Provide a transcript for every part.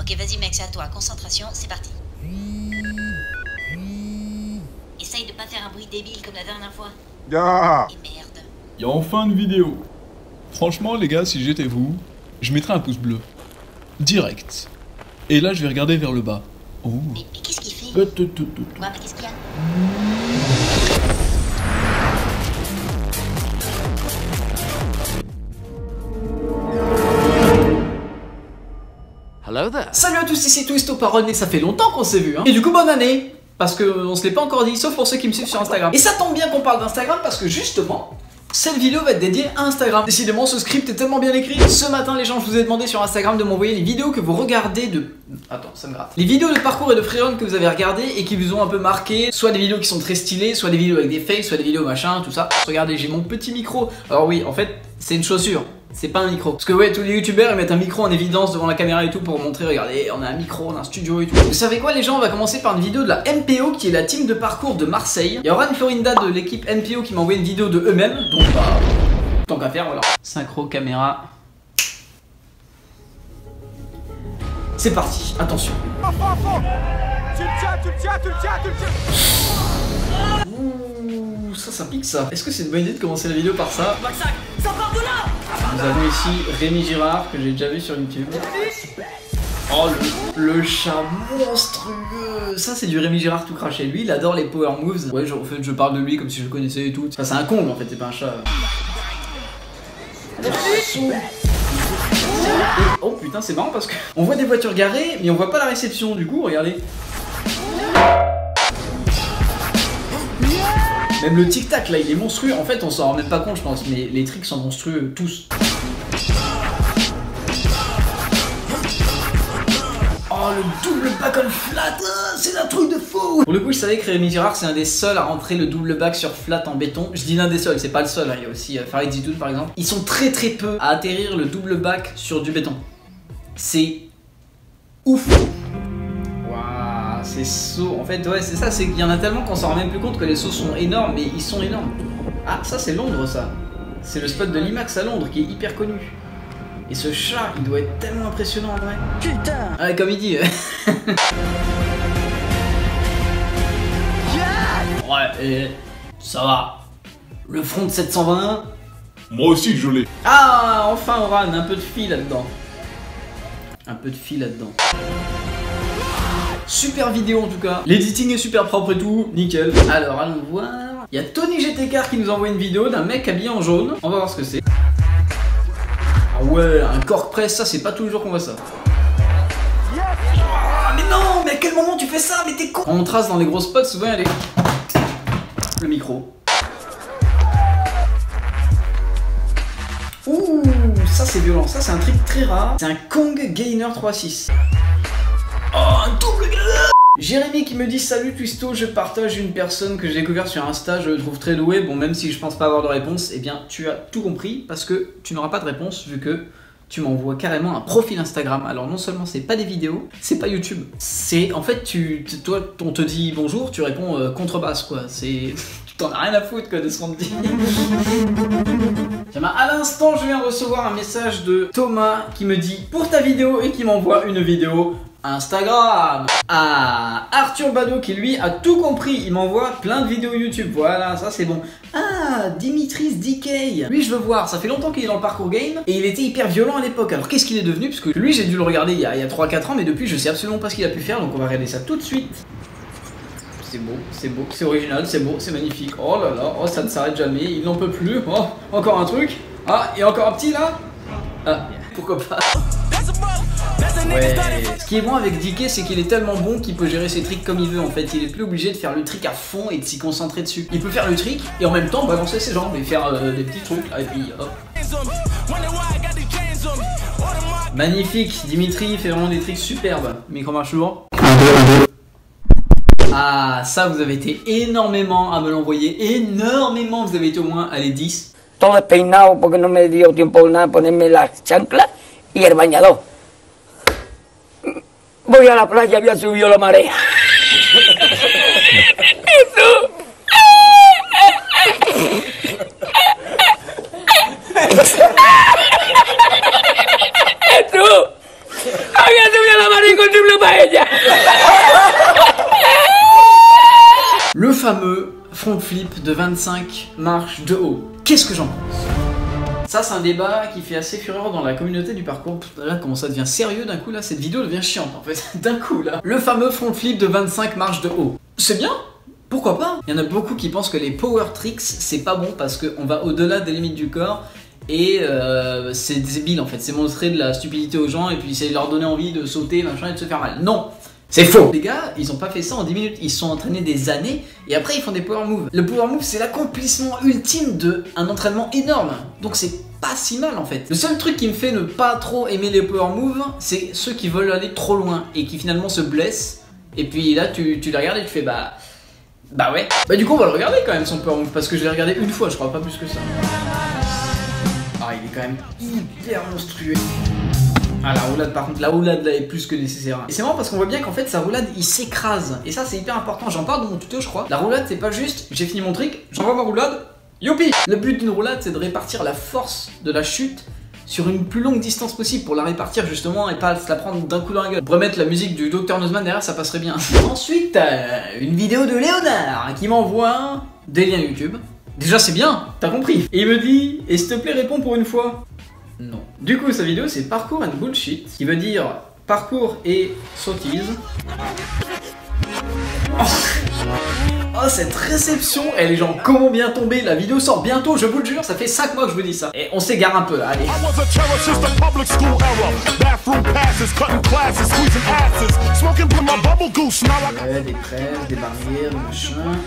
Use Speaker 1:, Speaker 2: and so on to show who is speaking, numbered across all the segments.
Speaker 1: Ok, vas-y mec, c'est à toi. Concentration, c'est parti. Essaye de pas faire un bruit débile comme la dernière fois.
Speaker 2: Ah.
Speaker 1: Et merde.
Speaker 3: Il y a enfin une vidéo. Franchement les gars, si j'étais vous, je mettrais un pouce bleu. Direct. Et là je vais regarder vers le bas. Oh.
Speaker 1: Mais qu'est-ce qu'il fait? Ouais, mais qu'est-ce qu'il y a?
Speaker 4: Hello there.
Speaker 5: Salut à tous, ici Twistoparon et ça fait longtemps qu'on s'est vu hein. Et du coup bonne année. Parce qu'on se l'est pas encore dit, sauf pour ceux qui me suivent sur Instagram. Et ça tombe bien qu'on parle d'Instagram parce que justement, cette vidéo va être dédiée à Instagram. Décidément ce script est tellement bien écrit. Ce matin les gens, je vous ai demandé sur Instagram de m'envoyer les vidéos que vous regardez de... Attends, ça me gratte. Les vidéos de parcours et de freerun que vous avez regardées et qui vous ont un peu marqué. Soit des vidéos qui sont très stylées, soit des vidéos avec des fakes, soit des vidéos machin, tout ça. Regardez, j'ai mon petit micro. Alors oui, en fait, c'est une chaussure. C'est pas un micro. Parce que ouais, tous les youtubeurs ils mettent un micro en évidence devant la caméra et tout pour montrer, regardez, on a un micro, on a un studio et tout. Vous savez quoi les gens, on va commencer par une vidéo de la MPO qui est la team de parcours de Marseille. Il y aura une Florinda de l'équipe MPO qui m'a envoyé une vidéo de eux-mêmes. Donc bah, tant qu'à faire, voilà. Synchro caméra. C'est parti, attention. Ouh, ça pique ça. Est-ce que c'est une bonne idée de commencer la vidéo par ça? Nous avons ici Rémi Girard que j'ai déjà vu sur YouTube. Oh le chat monstrueux. Ça c'est du Rémi Girard tout craché. Lui il adore les power moves. Ouais en fait je parle de lui comme si je le connaissais et tout. Enfin c'est un Kong en fait, c'est pas un chat. Et, oh putain c'est marrant parce que on voit des voitures garées mais on voit pas la réception. Du coup regardez. Même le tic-tac là il est monstrueux. En fait on s'en rend même pas compte je pense, mais les tricks sont monstrueux tous. Oh le double back on flat, c'est un truc de fou. Pour le coup je savais que Rémi Girard c'est un des seuls à rentrer le double back sur flat en béton. Je dis l'un des seuls, c'est pas le seul hein. Il y a aussi Farid Zitoun par exemple. Ils sont très peu à atterrir le double back sur du béton. C'est ouf. Ces sauts, en fait ouais c'est ça, c'est qu'il y en a tellement qu'on s'en rend même plus compte que les sauts sont énormes, mais ils sont énormes. Ah ça c'est Londres ça. C'est le spot de l'IMAX à Londres qui est hyper connu. Et ce chat il doit être tellement impressionnant en vrai. Putain. Ah comme il dit. Ouais et ça va. Le front de 720.
Speaker 3: Moi aussi je l'ai.
Speaker 5: Ah enfin Oran, un peu de fil là-dedans. Un peu de fil là-dedans. Super vidéo en tout cas, l'editing est super propre et tout, nickel. Alors allons voir, il y a Tony GTK qui nous envoie une vidéo d'un mec habillé en jaune, on va voir ce que c'est. Ah ouais, un cork press, ça c'est pas tous les jours qu'on voit ça. Oh, mais non, mais à quel moment tu fais ça, mais t'es con. Quand on trace dans les gros spots, souvent il y a les... Le micro. Ouh, ça c'est violent, ça c'est un trick très rare, c'est un Kong Gainer 3.6. Oh, un double galère. Jérémy qui me dit salut Twisto, je partage une personne que j'ai découvert sur Insta, je le trouve très doué. Bon, même si je pense pas avoir de réponse, eh bien tu as tout compris parce que tu n'auras pas de réponse vu que tu m'envoies carrément un profil Instagram. Alors non seulement c'est pas des vidéos, c'est pas YouTube. C'est en fait toi on te dit bonjour, tu réponds contrebasse quoi. C'est t'en as rien à foutre quoi de ce qu'on te dit. Tiens, à l'instant je viens de recevoir un message de Thomas qui me dit pour ta vidéo et qui m'envoie une vidéo Instagram. Ah, Arthur Bado qui lui a tout compris, il m'envoie plein de vidéos YouTube, voilà, ça c'est bon. Ah, Dimitris DK, lui je veux voir, ça fait longtemps qu'il est dans le parcours game et il était hyper violent à l'époque. Alors qu'est-ce qu'il est devenu? Parce que lui j'ai dû le regarder il y a 3-4 ans, mais depuis je sais absolument pas ce qu'il a pu faire, donc on va regarder ça tout de suite. C'est beau, c'est original, c'est beau, c'est magnifique. Oh là là, oh ça ne s'arrête jamais, il n'en peut plus. Oh, encore un truc. Ah, et encore un petit là. Ah, pourquoi pas. Ouais. Ce qui est bon avec DK, c'est qu'il est tellement bon qu'il peut gérer ses tricks comme il veut en fait. Il est plus obligé de faire le trick à fond et de s'y concentrer dessus. Il peut faire le trick et en même temps balancer ses jambes et faire des petits trucs là, et puis hop. Magnifique, Dimitri fait vraiment des tricks superbes. Micro marche lourd. Ah, ça vous avez été énormément à me l'envoyer. Énormément, vous avez été au moins à les 10.
Speaker 6: Todo despeinado porque no me dio tiempo nada ponerme la chancla y el bañador. Voy a la playa, había subido la marea. Jesús. Jesús. Había subido la marea. encontré una paella.
Speaker 5: Le fameux front flip de 25 marches de haut. Qu'est-ce que j'en pense? Ça, c'est un débat qui fait assez fureur dans la communauté du parcours. Là, comment ça devient sérieux d'un coup là? Cette vidéo devient chiante en fait. D'un coup là. Le fameux front flip de 25 marches de haut. C'est bien? Pourquoi pas? Il y en a beaucoup qui pensent que les power tricks, c'est pas bon parce qu'on va au-delà des limites du corps. Et c'est débile en fait, c'est montrer de la stupidité aux gens et puis c'est leur donner envie de sauter, machin et de se faire mal. Non! C'est faux! Les gars, ils ont pas fait ça en 10 minutes, ils se sont entraînés des années et après ils font des power moves. Le power move, c'est l'accomplissement ultime d'un entraînement énorme. Donc c'est pas si mal en fait. Le seul truc qui me fait ne pas trop aimer les power moves, c'est ceux qui veulent aller trop loin et qui finalement se blessent. Et puis là, tu les regardes et tu fais bah ouais. Bah du coup, on va le regarder quand même son power move parce que je l'ai regardé une fois, je crois, pas plus que ça. Ah, il est quand même hyper monstrueux. Ah, la roulade par contre, la roulade là est plus que nécessaire. Et c'est marrant parce qu'on voit bien qu'en fait sa roulade il s'écrase. Et ça c'est hyper important, j'en parle dans mon tuto je crois. La roulade c'est pas juste, j'ai fini mon trick, j'envoie ma roulade, youpi. Le but d'une roulade c'est de répartir la force de la chute sur une plus longue distance possible pour la répartir justement et pas se la prendre d'un coup dans la gueule. On pourrait mettre la musique du Dr Nozman derrière, ça passerait bien. Ensuite, une vidéo de Léonard qui m'envoie des liens YouTube. Déjà c'est bien, t'as compris. Et il me dit, et s'il te plaît réponds pour une fois. Non. Du coup sa vidéo c'est parkour and bullshit, qui veut dire parcours et sottise. Oh cette réception, et les gens comment bien tomber, la vidéo sort bientôt, je vous le jure, ça fait 5 mois que je vous dis ça. Et on s'égare un peu là, allez. Ouais, des presses, des barrières, des machins.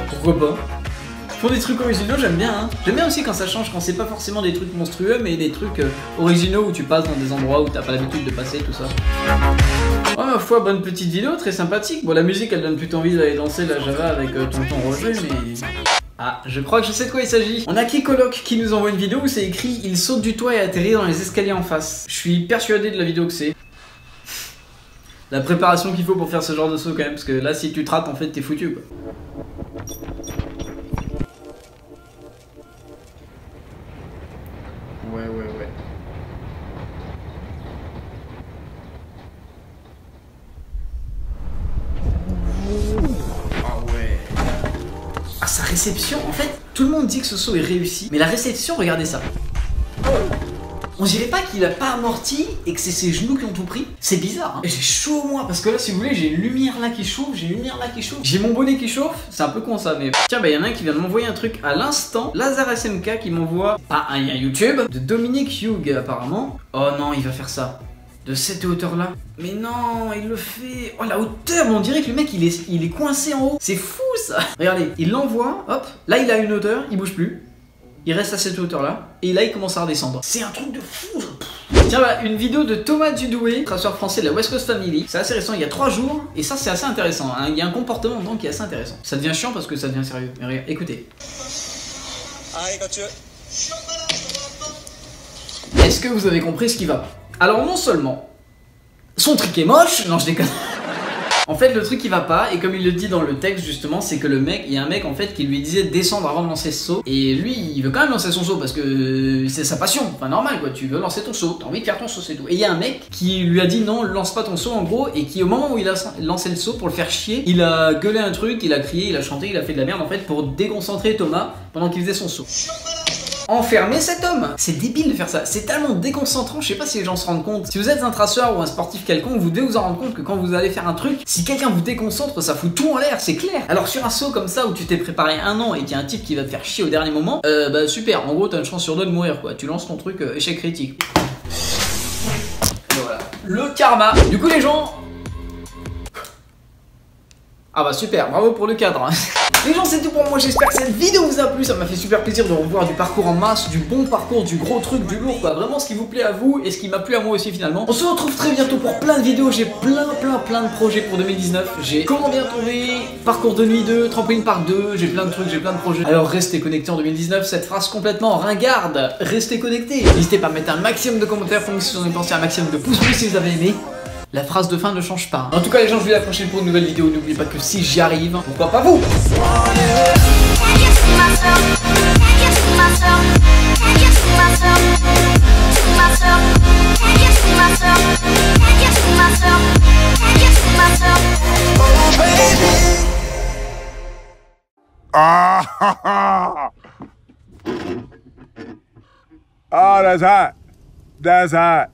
Speaker 5: Pourquoi pas? Ils font des trucs originaux, j'aime bien hein. J'aime bien aussi quand ça change, quand c'est pas forcément des trucs monstrueux, mais des trucs originaux où tu passes dans des endroits où t'as pas l'habitude de passer, tout ça. Oh ma foi, bonne petite vidéo, très sympathique. Bon la musique elle donne plutôt envie d'aller danser la Java avec tonton Roger, mais... Ah, je crois que je sais de quoi il s'agit. On a Kikoloc qui nous envoie une vidéo où c'est écrit « Il saute du toit et atterrit dans les escaliers en face ». Je suis persuadé de la vidéo que c'est. La préparation qu'il faut pour faire ce genre de saut quand même, parce que là si tu te rates en fait t'es foutu quoi. Ouais. Ah ouais. Ah sa réception, en fait, tout le monde dit que ce saut est réussi, mais la réception, regardez ça. On dirait pas qu'il a pas amorti et que c'est ses genoux qui ont tout pris. C'est bizarre hein. Et j'ai chaud moi parce que là si vous voulez j'ai une lumière là qui chauffe, j'ai mon bonnet qui chauffe, c'est un peu con ça mais... Tiens bah y'en a un qui vient de m'envoyer un truc à l'instant, Lazar SMK qui m'envoie un lien YouTube de Dominique Hughes apparemment. Oh non il va faire ça. De cette hauteur là. Mais non il le fait. Oh la hauteur, on dirait que le mec il est coincé en haut. C'est fou ça. Regardez, il l'envoie, hop, là il a une hauteur, il bouge plus. Il reste à cette hauteur là, et là il commence à redescendre. C'est un truc de fou. Tiens bah, une vidéo de Thomas Dudoué, traceur français de la West Coast Family. C'est assez récent, il y a 3 jours, et ça c'est assez intéressant hein. Il y a un comportement dedans qui est assez intéressant. Ça devient chiant parce que ça devient sérieux. Mais regarde, écoutez. Est-ce que vous avez compris ce qui va? Alors non seulement son trick est moche, non je déconne. En fait le truc qui va pas, et comme il le dit dans le texte justement, c'est que le mec, il y a un mec en fait qui lui disait de descendre avant de lancer ce saut. Et lui il veut quand même lancer son saut parce que c'est sa passion, enfin normal quoi, tu veux lancer ton saut, t'as envie de faire ton saut c'est tout. Et il y a un mec qui lui a dit non lance pas ton saut en gros, et qui au moment où il a lancé le saut pour le faire chier, il a gueulé un truc, il a crié, il a chanté, il a fait de la merde en fait pour déconcentrer Thomas pendant qu'il faisait son saut. Enfermer cet homme. C'est débile de faire ça, c'est tellement déconcentrant, je sais pas si les gens se rendent compte. Si vous êtes un traceur ou un sportif quelconque, vous devez vous en rendre compte que quand vous allez faire un truc, si quelqu'un vous déconcentre, ça fout tout en l'air, c'est clair. Alors sur un saut comme ça où tu t'es préparé 1 an et qu'il y a un type qui va te faire chier au dernier moment, bah super, en gros t'as une chance sur 2 de mourir quoi, tu lances ton truc échec critique. Et voilà, le karma. Du coup les gens... Ah bah super, bravo pour le cadre. Les gens c'est tout pour moi, j'espère que cette vidéo vous a plu, ça m'a fait super plaisir de revoir du parcours en masse, du bon parcours, du gros truc, du lourd quoi, vraiment ce qui vous plaît à vous et ce qui m'a plu à moi aussi finalement. On se retrouve très bientôt pour plein de vidéos, j'ai plein de projets pour 2019, j'ai comment bien tomber, parcours de nuit 2, trampoline park 2, j'ai plein de trucs, j'ai plein de projets. Alors restez connectés en 2019, cette phrase complètement ringarde, restez connectés. N'hésitez pas à mettre un maximum de commentaires pour nous si vous en avez pensé, un maximum de pouces bleus si vous avez aimé. La phrase de fin ne change pas. En tout cas les gens, je vous dis à la prochaine pour une nouvelle vidéo. N'oubliez pas que si j'y arrive, pourquoi pas vous?
Speaker 2: Oh, that's hot. That's hot.